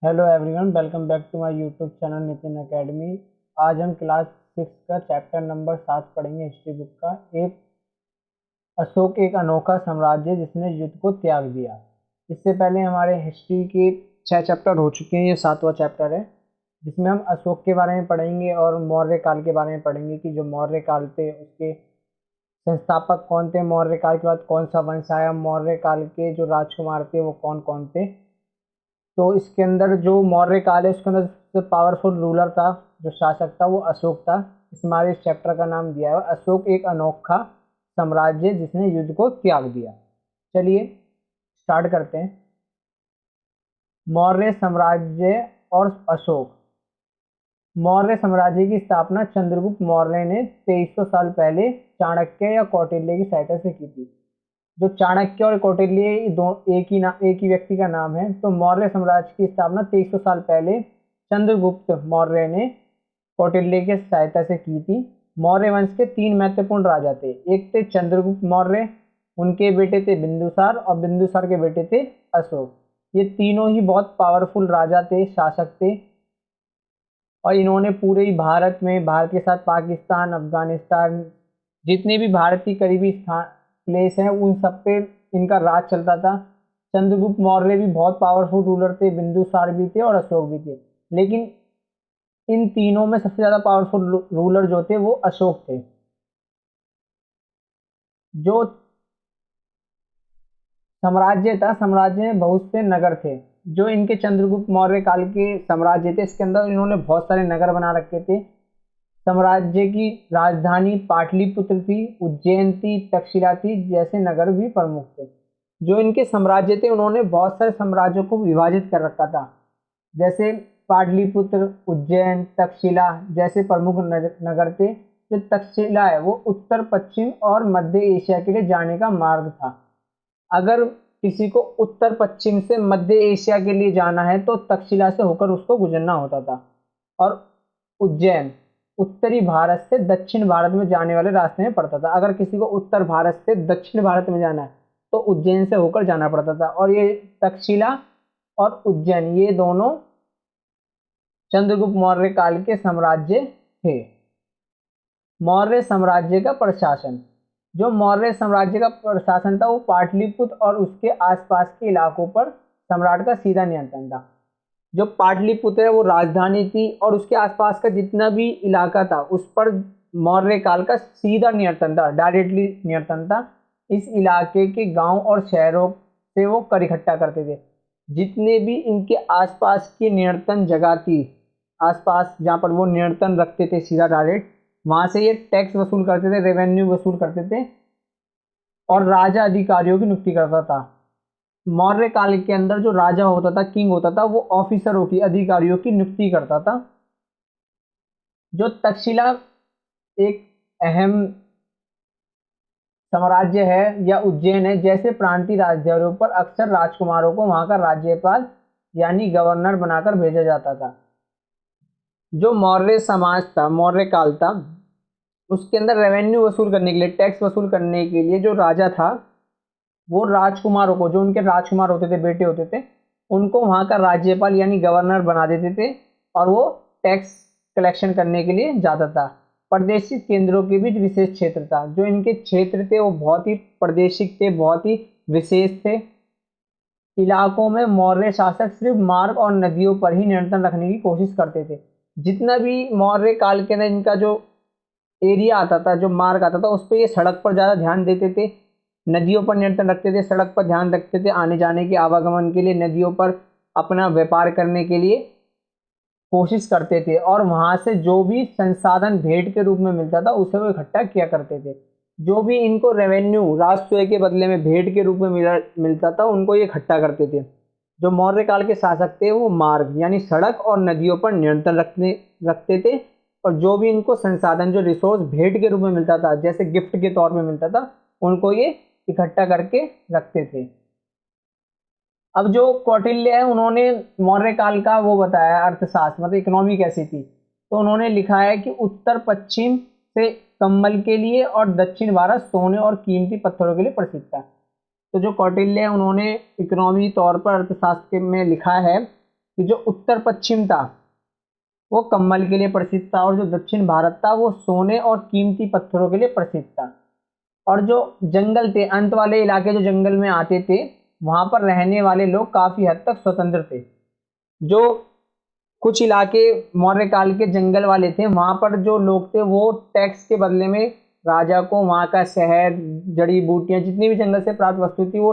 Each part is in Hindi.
Hello everyone, welcome back to my YouTube channel Nitin academy. आज हम क्लास 6 का चैप्टर नंबर 7 पढ़ेंगे हिस्ट्री बुक का। एक अशोक एक अनोखा साम्राज्य जिसने युद्ध को त्याग दिया। इससे पहले हमारे हिस्ट्री के 6 चैप्टर हो चुके हैं, ये 7वां चैप्टर है जिसमें हम अशोक के बारे में पढ़ेंगे और मौर्य काल के बारे में पढ़ेंगे कि जो मौर्य काल थे उसके संस्थापक कौन थे, मौर्य काल के बाद कौन सा वंश आया, मौर्य काल के जो राजकुमार थे वो कौन कौन थे। तो इसके अंदर जो मौर्य काल है उसके अंदर सबसे पावरफुल रूलर था, जो शासक था, वो अशोक था। इस हमारे इस चैप्टर का नाम दिया है अशोक एक अनोखा साम्राज्य जिसने युद्ध को त्याग दिया। चलिए स्टार्ट करते हैं। मौर्य साम्राज्य और अशोक। मौर्य साम्राज्य की स्थापना चंद्रगुप्त मौर्य ने 2300 साल पहले चाणक्य या कौटिल्य की सहायता से की थी। जो चाणक्य और कौटिल्य ये दो एक ही व्यक्ति का नाम है। तो मौर्य साम्राज्य की स्थापना 2300 साल पहले चंद्रगुप्त मौर्य ने कौटिल्य की सहायता से की थी। मौर्य वंश के 3 महत्वपूर्ण राजा थे। एक थे चंद्रगुप्त मौर्य, उनके बेटे थे बिंदुसार और बिंदुसार के बेटे थे अशोक। ये तीनों ही बहुत पावरफुल राजा थे, शासक थे, और इन्होंने पूरे ही भारत के साथ पाकिस्तान, अफगानिस्तान, जितने भी भारत की करीबी स्थान प्लेस हैं उन सब पे इनका राज चलता था। चंद्रगुप्त मौर्य भी बहुत पावरफुल रूलर थे, बिंदुसार भी थे और अशोक भी थे। लेकिन इन तीनों में सबसे ज़्यादा पावरफुल रूलर जो थे वो अशोक थे। जो साम्राज्य था, साम्राज्य में बहुत से नगर थे। जो इनके चंद्रगुप्त मौर्य काल के साम्राज्य थे इसके अंदर इन्होंने बहुत सारे नगर बना रखे थे। साम्राज्य की राजधानी पाटलिपुत्र थी, उज्जैन थी, तक्षशिला थी जैसे नगर भी प्रमुख थे। जो इनके साम्राज्य थे उन्होंने बहुत सारे साम्राज्यों को विभाजित कर रखा था। जैसे पाटलिपुत्र, उज्जैन, तक्षशिला जैसे प्रमुख नगर थे। जो तक्षशिला है वो उत्तर पश्चिम और मध्य एशिया के लिए जाने का मार्ग था। अगर किसी को उत्तर पश्चिम से मध्य एशिया के लिए जाना है तो तक्षशिला से होकर उसको गुजरना होता था। और उज्जैन उत्तरी भारत से दक्षिण भारत में जाने वाले रास्ते में पड़ता था। अगर किसी को उत्तर भारत से दक्षिण भारत में जाना है तो उज्जैन से होकर जाना पड़ता था। और ये तक्षशिला और उज्जैन ये दोनों चंद्रगुप्त मौर्य काल के साम्राज्य थे। मौर्य साम्राज्य का प्रशासन। जो मौर्य साम्राज्य का प्रशासन था वो पाटलिपुत्र और उसके आसपास के इलाकों पर सम्राट का सीधा नियंत्रण था। जो पाटलिपुत्र है वो राजधानी थी और उसके आसपास का जितना भी इलाका था उस पर मौर्य काल का सीधा नियंत्रण था, डायरेक्टली नियंत्रण था। इस इलाके के गांव और शहरों से वो कर इकट्ठा करते थे। जितने भी इनके आसपास की नियंत्रण जगह थी, आसपास जहाँ पर वो नियंत्रण रखते थे सीधा डायरेक्ट, वहाँ से ये टैक्स वसूल करते थे, रेवेन्यू वसूल करते थे और राजा अधिकारियों की नियुक्ति करता था। मौर्य काल के अंदर जो राजा होता था, किंग होता था, वो ऑफिसरों की, अधिकारियों की नियुक्ति करता था। जो तक्षशिला एक अहम साम्राज्य है या उज्जैन है जैसे प्रांतीय राजधानियों पर अक्सर राजकुमारों को वहां का राज्यपाल यानी गवर्नर बनाकर भेजा जाता था। जो मौर्य समाज था, मौर्य काल था, उसके अंदर रेवेन्यू वसूल करने के लिए, टैक्स वसूल करने के लिए जो राजा था वो राजकुमारों को, जो उनके राजकुमार होते थे, बेटे होते थे, उनको वहाँ का राज्यपाल यानी गवर्नर बना देते थे और वो टैक्स कलेक्शन करने के लिए जाता था। प्रादेशिक केंद्रों के बीच विशेष क्षेत्र था। जो इनके क्षेत्र थे वो बहुत ही प्रादेशिक थे, बहुत ही विशेष थे। इलाकों में मौर्य शासक सिर्फ मार्ग और नदियों पर ही नियंत्रण रखने की कोशिश करते थे। जितना भी मौर्य काल के अंदर इनका जो एरिया आता था, जो मार्ग आता था, उस पर ये सड़क पर ज़्यादा ध्यान देते थे, नदियों पर नियंत्रण रखते थे, सड़क पर ध्यान रखते थे, आने जाने के आवागमन के लिए, नदियों पर अपना व्यापार करने के लिए कोशिश करते थे। और वहाँ से जो भी संसाधन भेंट के रूप में मिलता था उसे वो इकट्ठा किया करते थे। जो भी इनको रेवेन्यू राजस्व के बदले में भेंट के रूप में मिलता था उनको ये इकट्ठा करते थे। जो मौर्य काल के शासक थे वो मार्ग यानी सड़क और नदियों पर नियंत्रण रखते थे। और जो भी इनको संसाधन, जो रिसोर्स भेंट के रूप में मिलता था, जैसे गिफ्ट के तौर में मिलता था, उनको ये इकट्ठा करके रखते थे। अब जो कौटिल्य है उन्होंने मौर्य काल का वो बताया अर्थशास्त्र, मतलब इकोनॉमी कैसी थी। तो उन्होंने लिखा है कि उत्तर पश्चिम से कंबल के लिए और दक्षिण भारत सोने और कीमती पत्थरों के लिए प्रसिद्ध था। तो जो कौटिल्य है उन्होंने इकोनॉमी तौर पर अर्थशास्त्र में लिखा है कि जो उत्तर पश्चिम था वो कम्बल के लिए प्रसिद्ध था, और जो दक्षिण भारत था वो सोने और कीमती पत्थरों के लिए प्रसिद्ध था। और जो जंगल थे, अंत वाले इलाके जो जंगल में आते थे, वहां पर रहने वाले लोग काफी हद तक स्वतंत्र थे। जो कुछ इलाके मौर्य काल के जंगल वाले थे, वहां पर जो लोग थे वो टैक्स के बदले में राजा को वहां का शहद, जड़ी बूटियां, जितनी भी जंगल से प्राप्त वस्तु थी वो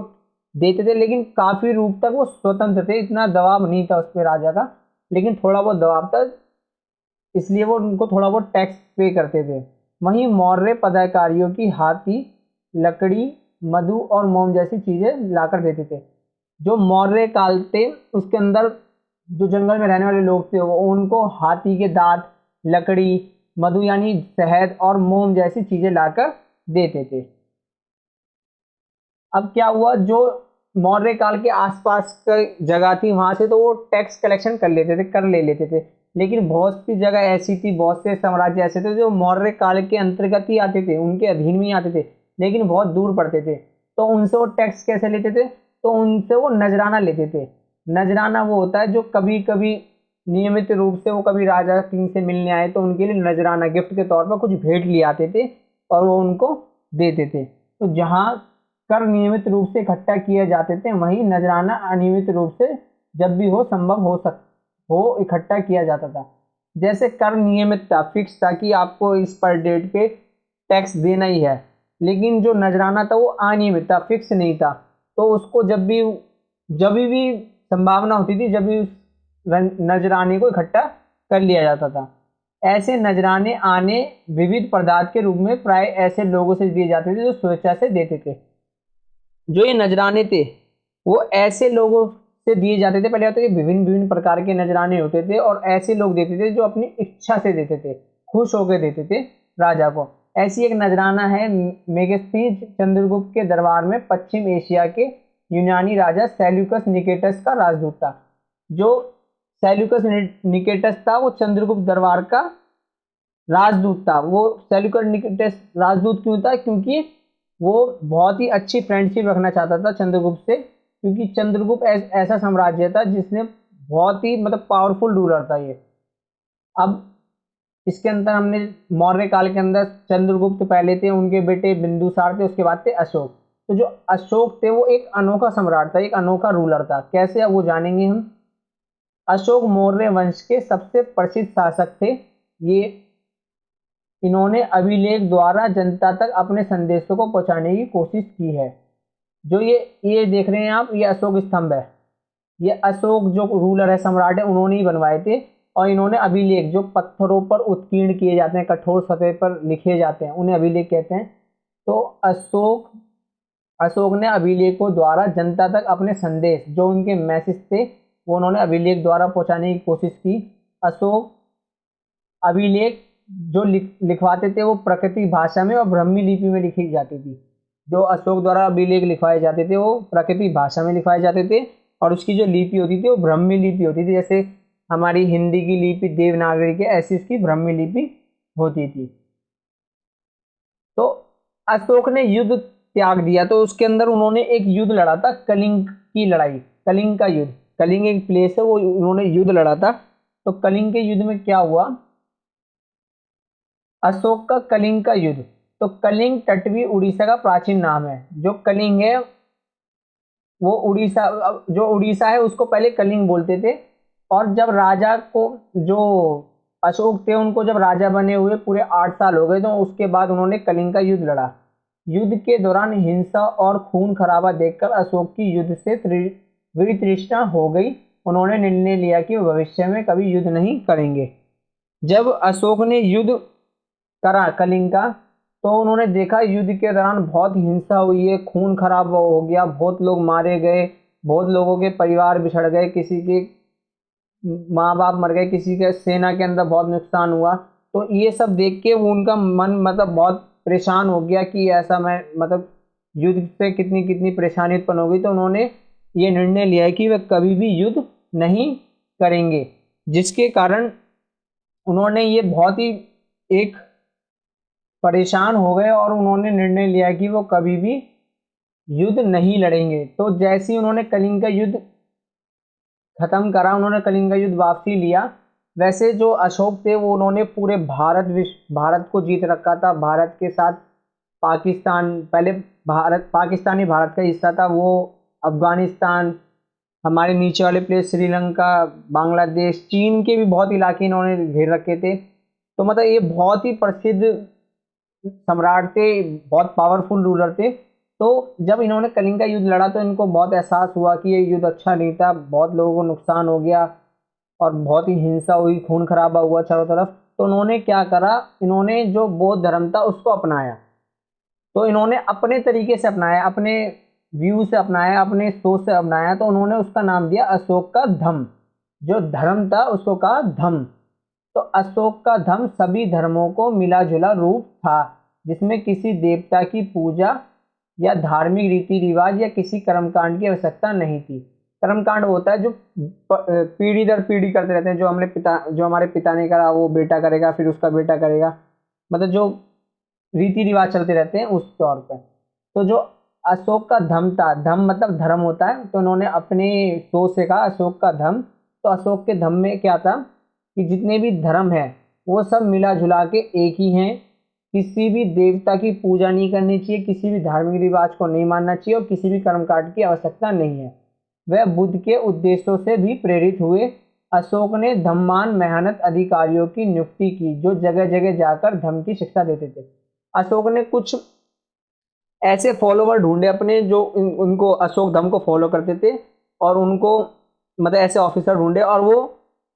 देते थे, लेकिन काफी रूप तक वो स्वतंत्र थे, इतना दबाव नहीं था उस पर राजा का, लेकिन थोड़ा बहुत दबाव था, इसलिए वो उनको थोड़ा बहुत टैक्स पे करते थे। वहीं मौर्य पदाधिकारियों की हाथी, लकड़ी, मधु और मोम जैसी चीजें लाकर देते थे। जो मौर्य काल थे उसके अंदर जो जंगल में रहने वाले लोग थे वो उनको हाथी के दांत, लकड़ी, मधु यानी शहद और मोम जैसी चीजें लाकर देते थे। अब क्या हुआ, जो मौर्य काल के आसपास का जगह थी वहां से तो वो टैक्स कलेक्शन कर लेते थे, कर ले लेते थे, लेकिन बहुत सी जगह ऐसी थी, बहुत से साम्राज्य ऐसे थे जो मौर्य काल के अंतर्गत ही आते थे, उनके अधीन में ही आते थे, लेकिन बहुत दूर पड़ते थे। तो उनसे वो टैक्स कैसे लेते थे, तो उनसे वो नजराना लेते थे। नजराना वो होता है जो कभी कभी नियमित रूप से वो कभी राजा किंग से मिलने आए तो उनके लिए नजराना गिफ्ट के तौर पर कुछ भेंट ले आते थे और वो उनको देते थे। तो जहाँ कर नियमित रूप से इकट्ठा किए जाते थे, वहीं नजराना अनियमित रूप से जब भी हो संभव हो इकट्ठा किया जाता था। जैसे कर नियमित था, फिक्स था कि आपको इस पर डेट पे टैक्स देना ही है, लेकिन जो नजराना था वो अनियमित था, फिक्स नहीं था। तो उसको जब भी संभावना होती थी, जब भी उस नजराने को इकट्ठा कर लिया जाता था। ऐसे नजराने आने विविध पदार्थ के रूप में प्राय ऐसे लोगों से दिए जाते थे जो स्वेच्छा से देते थे। जो ये नजराने थे वो ऐसे लोगों से दिए जाते थे, पहले होता है कि विभिन्न विभिन्न प्रकार के नजराने होते थे और ऐसे लोग देते थे जो अपनी इच्छा से देते थे, खुश होकर देते थे राजा को। ऐसी एक नजराना है मेगस्थनीज चंद्रगुप्त के दरबार में पश्चिम एशिया के यूनानी राजा सेल्यूकस निकेटस का राजदूत था। जो सेल्यूकस निकेटस था वो चंद्रगुप्त दरबार का राजदूत था। वो सेल्यूकस निकेटस राजदूत क्यों था, क्योंकि वो बहुत ही अच्छी फ्रेंडशिप रखना चाहता था चंद्रगुप्त से, क्योंकि चंद्रगुप्त ऐसा साम्राज्य था जिसने बहुत ही मतलब पावरफुल रूलर था ये। अब इसके अंदर हमने मौर्य काल के अंदर चंद्रगुप्त पहले थे, उनके बेटे बिंदुसार थे, उसके बाद थे अशोक। तो जो अशोक थे वो एक अनोखा सम्राट था, एक अनोखा रूलर था। कैसे, अब वो जानेंगे हम। अशोक मौर्य वंश के सबसे प्रसिद्ध शासक थे। ये इन्होंने अभिलेख द्वारा जनता तक अपने संदेशों को पहुंचाने की कोशिश की है। जो ये देख रहे हैं आप, ये अशोक स्तंभ है। ये अशोक जो रूलर है, सम्राट है, उन्होंने ही बनवाए थे। और इन्होंने अभिलेख जो पत्थरों पर उत्कीर्ण किए जाते हैं, कठोर सतह पर लिखे जाते हैं, उन्हें अभिलेख कहते हैं। तो अशोक ने अभिलेखों द्वारा जनता तक अपने संदेश, जो उनके मैसेज थे, वो उन्होंने अभिलेख द्वारा पहुंचाने की कोशिश की। अशोक अभिलेख जो लिखवाते थे वो प्राकृतिक भाषा में और ब्राह्मी लिपि में लिखी जाती थी। जो अशोक द्वारा अभिलेख लिखवाए जाते थे वो प्राकृतिक भाषा में लिखवाए जाते थे, और उसकी जो लिपि होती थी वो ब्राह्मी लिपि होती थी। जैसे हमारी हिंदी की लिपि देवनागरी के, ऐसी उसकी ब्राह्मी लिपि होती थी। तो अशोक ने युद्ध त्याग दिया, तो उसके अंदर उन्होंने एक युद्ध लड़ा था, कलिंग की लड़ाई, कलिंग का युद्ध। कलिंग एक प्लेस है, वो उन्होंने युद्ध लड़ा था। तो कलिंग के युद्ध में क्या हुआ, अशोक का कलिंग का युद्ध। तो कलिंग तटवी उड़ीसा का प्राचीन नाम है। जो कलिंग है वो उड़ीसा, जो उड़ीसा है उसको पहले कलिंग बोलते थे। और जब राजा को, जो अशोक थे उनको जब राजा बने हुए पूरे 8 साल हो गए, तो उसके बाद उन्होंने कलिंग का युद्ध लड़ा। युद्ध के दौरान हिंसा और खून खराबा देखकर अशोक की युद्ध से वितृष्णा हो गई। उन्होंने निर्णय लिया कि वो भविष्य में कभी युद्ध नहीं करेंगे। जब अशोक ने युद्ध करा कलिंग का, तो उन्होंने देखा युद्ध के दौरान बहुत हिंसा हुई है, खून खराब हो गया, बहुत लोग मारे गए, बहुत लोगों के परिवार बिछड़ गए, किसी के माँ बाप मर गए, किसी के सेना के अंदर बहुत नुकसान हुआ। तो ये सब देख के वो उनका मन मतलब बहुत परेशान हो गया कि ऐसा मैं मतलब युद्ध से कितनी कितनी परेशानी उत्पन्न हो गई। तो उन्होंने ये निर्णय लिया है कि वे कभी भी युद्ध नहीं करेंगे, जिसके कारण उन्होंने ये बहुत ही एक परेशान हो गए और उन्होंने निर्णय लिया कि वो कभी भी युद्ध नहीं लड़ेंगे। तो जैसे ही उन्होंने कलिंग का युद्ध खत्म करा, उन्होंने कलिंग का युद्ध वापसी लिया। वैसे जो अशोक थे वो उन्होंने पूरे भारत को जीत रखा था। भारत के साथ पाकिस्तान, पहले भारत पाकिस्तान ही भारत का हिस्सा था, वो अफगानिस्तान, हमारे नीचे वाले प्लेस श्रीलंका, बांग्लादेश, चीन के भी बहुत इलाके इन्होंने घेर रखे थे। तो मतलब ये बहुत ही प्रसिद्ध सम्राट थे, बहुत पावरफुल रूलर थे। तो जब इन्होंने कलिंग का युद्ध लड़ा तो इनको बहुत एहसास हुआ कि ये युद्ध अच्छा नहीं था, बहुत लोगों को नुकसान हो गया और बहुत ही हिंसा हुई, खून खराबा हुआ चारों तरफ। तो उन्होंने क्या करा, इन्होंने जो बौद्ध धर्म था उसको अपनाया। तो इन्होंने अपने तरीके से अपनाया, अपने व्यू से अपनाया, अपने सोच से अपनाया। तो उन्होंने उसका नाम दिया अशोक का धम्म। जो धर्म था उसको कहा धम्म। तो अशोक का धम्म सभी धर्मों को मिला जुला रूप था, जिसमें किसी देवता की पूजा या धार्मिक रीति रिवाज या किसी कर्मकांड की आवश्यकता नहीं थी। कर्मकांड होता है जो पीढ़ी दर पीढ़ी करते रहते हैं, जो हमारे पिता ने करा वो बेटा करेगा, फिर उसका बेटा करेगा, मतलब जो रीति रिवाज चलते रहते हैं उस तौर पर। तो जो अशोक का धम्म था, धम्म मतलब धर्म होता है, तो उन्होंने अपने सोच से कहा अशोक का धम्म। तो अशोक के धम्म में क्या था कि जितने भी धर्म है वो सब मिला जुला के एक ही हैं। किसी भी देवता की पूजा नहीं करनी चाहिए, किसी भी धार्मिक रिवाज को नहीं मानना चाहिए और किसी भी कर्मकांड की आवश्यकता नहीं है। वह बुद्ध के उद्देश्यों से भी प्रेरित हुए। अशोक ने धम्मान मेहनत अधिकारियों की नियुक्ति की जो जगह जगह जाकर धम्म की शिक्षा देते थे। अशोक ने कुछ ऐसे फॉलोवर ढूंढे अपने जो उनको अशोक धम्म को फॉलो करते थे, और उनको मतलब ऐसे ऑफिसर ढूंढे और वो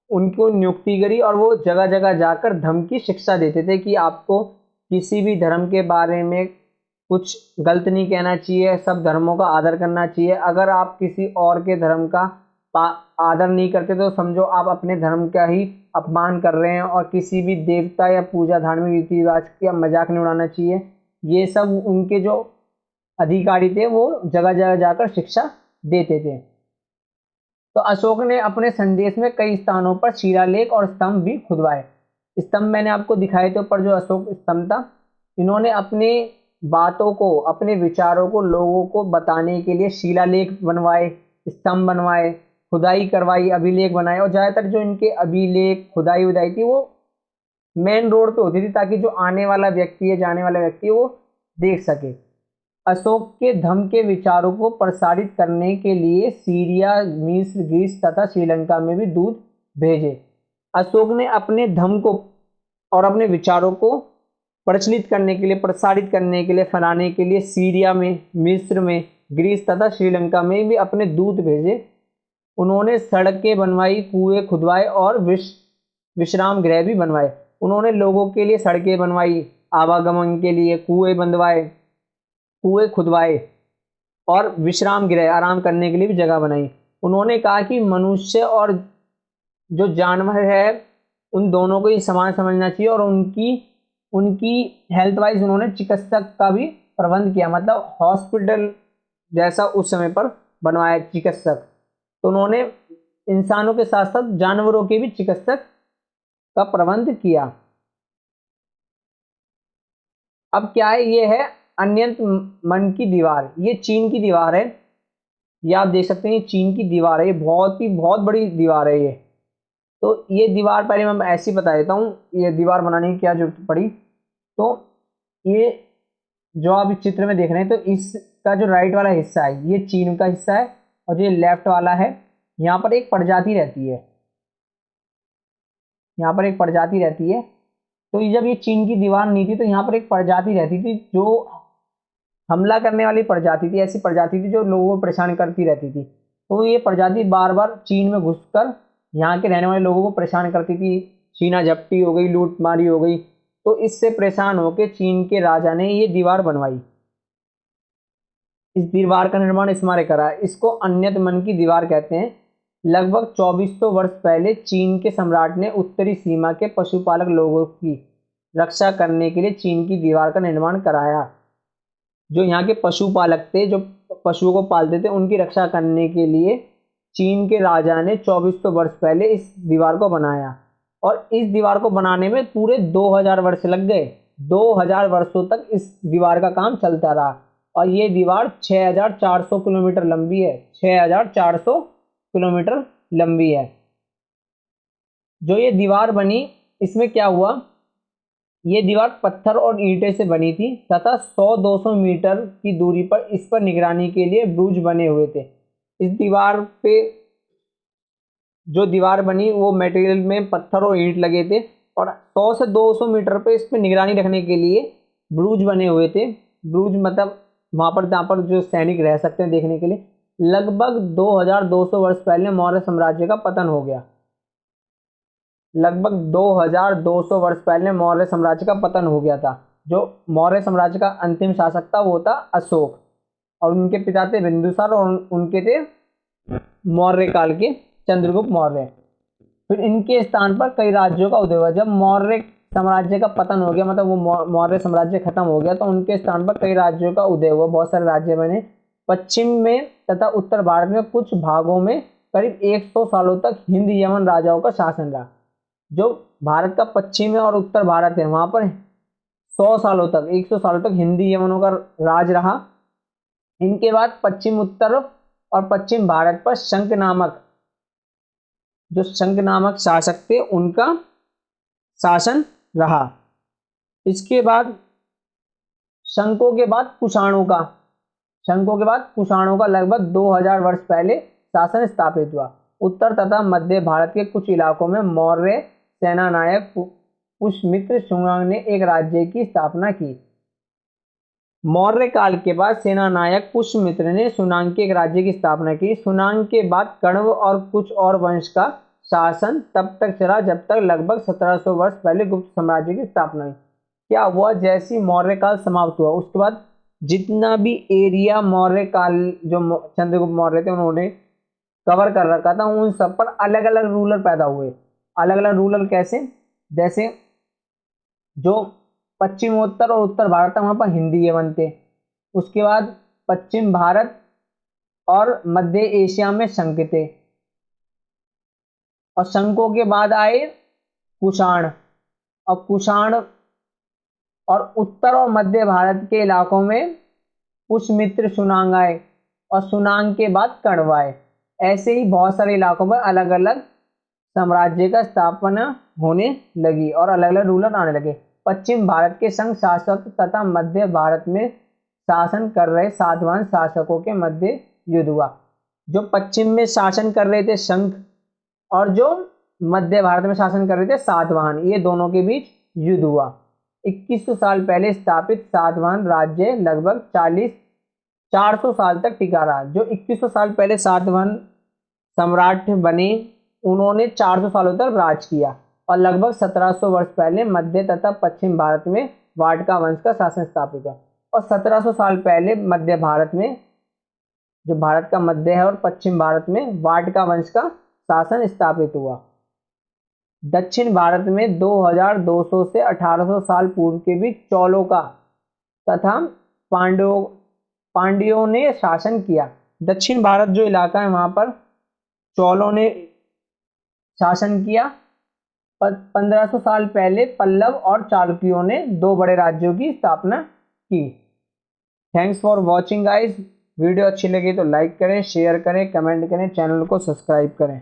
उनको नियुक्ति करी, और वो जगह जगह जाकर धम्म की शिक्षा देते थे कि आपको किसी भी धर्म के बारे में कुछ गलत नहीं कहना चाहिए, सब धर्मों का आदर करना चाहिए। अगर आप किसी और के धर्म का आदर नहीं करते तो समझो आप अपने धर्म का ही अपमान कर रहे हैं, और किसी भी देवता या पूजा धार्मिक रीति रिवाज का मजाक नहीं उड़ाना चाहिए। ये सब उनके जो अधिकारी थे वो जगह जगह जाकर शिक्षा देते थे। तो अशोक ने अपने संदेश में कई स्थानों पर शिलालेख और स्तंभ भी खुदवाए। स्तंभ मैंने आपको दिखाए थे ऊपर, जो अशोक स्तंभ था। इन्होंने अपने बातों को, अपने विचारों को लोगों को बताने के लिए शिलालेख बनवाए, स्तंभ बनवाए, खुदाई करवाई, अभिलेख बनाए। और ज़्यादातर जो इनके अभिलेख खुदाई उदाई थी वो मेन रोड पे होती थी, ताकि जो आने वाला व्यक्ति है, जाने वाला व्यक्ति है, वो देख सके। अशोक के धम्म के विचारों को प्रसारित करने के लिए सीरिया, मिस्र, ग्रीस तथा श्रीलंका में भी दूत भेजे। अशोक ने अपने धम्म को और अपने विचारों को प्रचलित करने के लिए, प्रसारित करने के लिए, फैलाने के लिए सीरिया में, मिस्र में, ग्रीस तथा श्रीलंका में भी अपने दूत भेजे। उन्होंने सड़कें बनवाई, कुएं खुदवाए और विश्राम गृह भी बनवाए। उन्होंने लोगों के लिए सड़कें बनवाई, आवागमन के लिए कुएं बनवाए, कुएं खुदवाए, और विश्राम गृह, आराम करने के लिए भी जगह बनाई। उन्होंने कहा कि मनुष्य और जो जानवर है उन दोनों को ही समान समझना चाहिए, और उनकी उनकी हेल्थ वाइज उन्होंने चिकित्सक का भी प्रबंध किया, मतलब हॉस्पिटल जैसा उस समय पर बनवाया चिकित्सक। तो उन्होंने इंसानों के साथ साथ जानवरों के भी चिकित्सक का प्रबंध किया। अब क्या है, ये है अनंत मन की दीवार। ये चीन की दीवार है, ये आप देख सकते हैं, ये चीन की दीवार है। ये बहुत बड़ी दीवार है ये। तो ये दीवार पहले मैं ऐसे ही बता देता हूँ, ये दीवार बनाने की क्या जरूरत पड़ी। तो ये जो आप इस चित्र में देख रहे हैं, तो इसका जो राइट वाला हिस्सा है ये चीन का हिस्सा है, और जो लेफ्ट वाला है यहाँ पर एक प्रजाति रहती है, यहाँ पर एक प्रजाति रहती है। तो ये जब ये चीन की दीवार नहीं थी तो यहाँ पर एक प्रजाति रहती थी जो हमला करने वाली प्रजाति थी, ऐसी प्रजाति थी जो लोगों को परेशान करती रहती थी। तो ये प्रजाति बार बार चीन में घुसकर यहाँ के रहने वाले लोगों को परेशान करती थी। छीना झपटी हो गई, लूटमारी हो गई। तो इससे परेशान होकर चीन के राजा ने ये दीवार बनवाई। इस दीवार का निर्माण स्मारक करा, इसको अनंत मन की दीवार कहते हैं। लगभग 2400 वर्ष पहले चीन के सम्राट ने उत्तरी सीमा के पशुपालक लोगों की रक्षा करने के लिए चीन की दीवार का निर्माण कराया। जो यहाँ के पशुपालक थे, जो पशुओं को पालते थे, उनकी रक्षा करने के लिए चीन के राजा ने 2400 वर्ष पहले इस दीवार को बनाया। और इस दीवार को बनाने में पूरे 2000 वर्ष लग गए। 2000 वर्षों तक इस दीवार का काम चलता रहा, और ये दीवार 6400 किलोमीटर लंबी है। 6400 किलोमीटर लंबी है। जो ये दीवार बनी, इसमें क्या हुआ, ये दीवार पत्थर और ईंटें से बनी थी तथा 100-200 मीटर की दूरी पर इस पर निगरानी के लिए ब्रूज बने हुए थे। इस दीवार पे जो दीवार बनी वो मटेरियल में पत्थर और ईंट लगे थे और 100 से 200 मीटर पे इस पे निगरानी रखने के लिए ब्रूज बने हुए थे। ब्रूज मतलब वहाँ पर जहाँ पर जो सैनिक रह सकते हैं देखने के लिए। लगभग 2200 वर्ष पहले मौर्य साम्राज्य का पतन हो गया। लगभग 2200 वर्ष पहले मौर्य साम्राज्य का पतन हो गया था। जो मौर्य साम्राज्य का अंतिम शासक था वो था अशोक, और उनके पिता थे बिंदुसार, और उनके थे मौर्य काल के चंद्रगुप्त मौर्य। फिर इनके स्थान पर कई राज्यों का उदय हुआ। जब मौर्य साम्राज्य का पतन हो गया, मतलब वो मौर्य साम्राज्य खत्म हो गया, तो उनके स्थान पर कई राज्यों का उदय हुआ। बहुत सारे राज्य बने। पश्चिम में तथा उत्तर भारत में कुछ भागों में करीब 100 सालों तक हिंद यमन राजाओं का शासन रहा। जो भारत का पश्चिम है और उत्तर भारत है, वहां पर 100 सालों तक, 100 सालों तक हिंदी यमनों का राज रहा। इनके बाद पश्चिम उत्तर और पश्चिम भारत पर शंख नामक शासक थे, उनका शासन रहा। इसके बाद शंकों के बाद कुषाणों का लगभग 2000 वर्ष पहले शासन स्थापित हुआ। उत्तर तथा मध्य भारत के कुछ इलाकों में मौर्य सेनानायक पुष्यमित्र शुंग ने एक राज्य की स्थापना की। मौर्य काल के बाद सेनानायक पुष्यमित्र ने सुनांग के एक राज्य की स्थापना की। सुनांग के बाद कण्व और कुछ और वंश का शासन तब तक चला जब तक लगभग 1700 वर्ष पहले गुप्त साम्राज्य की स्थापना हुई। क्या हुआ, जैसी मौर्य काल समाप्त हुआ उसके बाद जितना भी एरिया मौर्य काल जो चंद्रगुप्त मौर्य थे उन्होंने कवर कर रखा था, उन सब पर अलग अलग रूलर पैदा हुए। अलग अलग रूलर कैसे, जैसे जो पश्चिमोत्तर और उत्तर भारत था वहां पर हिंदी यवन थे। उसके बाद पश्चिम भारत और मध्य एशिया में शंक थे, और शंकों के बाद आए कुषाण। और कुषाण और उत्तर और मध्य भारत के इलाकों में पुष्यमित्र सुनांग आए, और सुनांग के बाद कण्व आए। ऐसे ही बहुत सारे इलाकों में अलग अलग साम्राज्य का स्थापना होने लगी और अलग अलग रूलर आने लगे। पश्चिम भारत के संघ शासक तथा मध्य भारत में शासन कर रहे सातवाहन शासकों के मध्य युद्ध हुआ। जो पश्चिम में शासन कर रहे थे शंख, और जो मध्य भारत में शासन कर रहे थे सातवाहन, ये दोनों के बीच युद्ध हुआ। 2100 साल पहले स्थापित सातवाहन राज्य लगभग 400 साल तक टिका रहा। जो 2100 साल पहले सातवाहन सम्राट बने, उन्होंने 400 सालों तक राज किया, और लगभग 1700 वर्ष पहले मध्य तथा पश्चिम भारत में वाटका वंश का शासन स्थापित हुआ। और 1700 साल पहले मध्य भारत में, जो भारत का मध्य है, और पश्चिम भारत में वाटका वंश का शासन स्थापित हुआ। दक्षिण भारत में 2200 से 1800 साल पूर्व के बीच चोलों का तथा पांड्यों ने शासन किया। दक्षिण भारत जो इलाका है वहां पर चोलों ने शासन किया। 1500 साल पहले पल्लव और चालुक्यों ने दो बड़े राज्यों की स्थापना की। Thanks for watching guys. Video अच्छी लगी तो लाइक करें, शेयर करें, कमेंट करें, चैनल को सब्सक्राइब करें।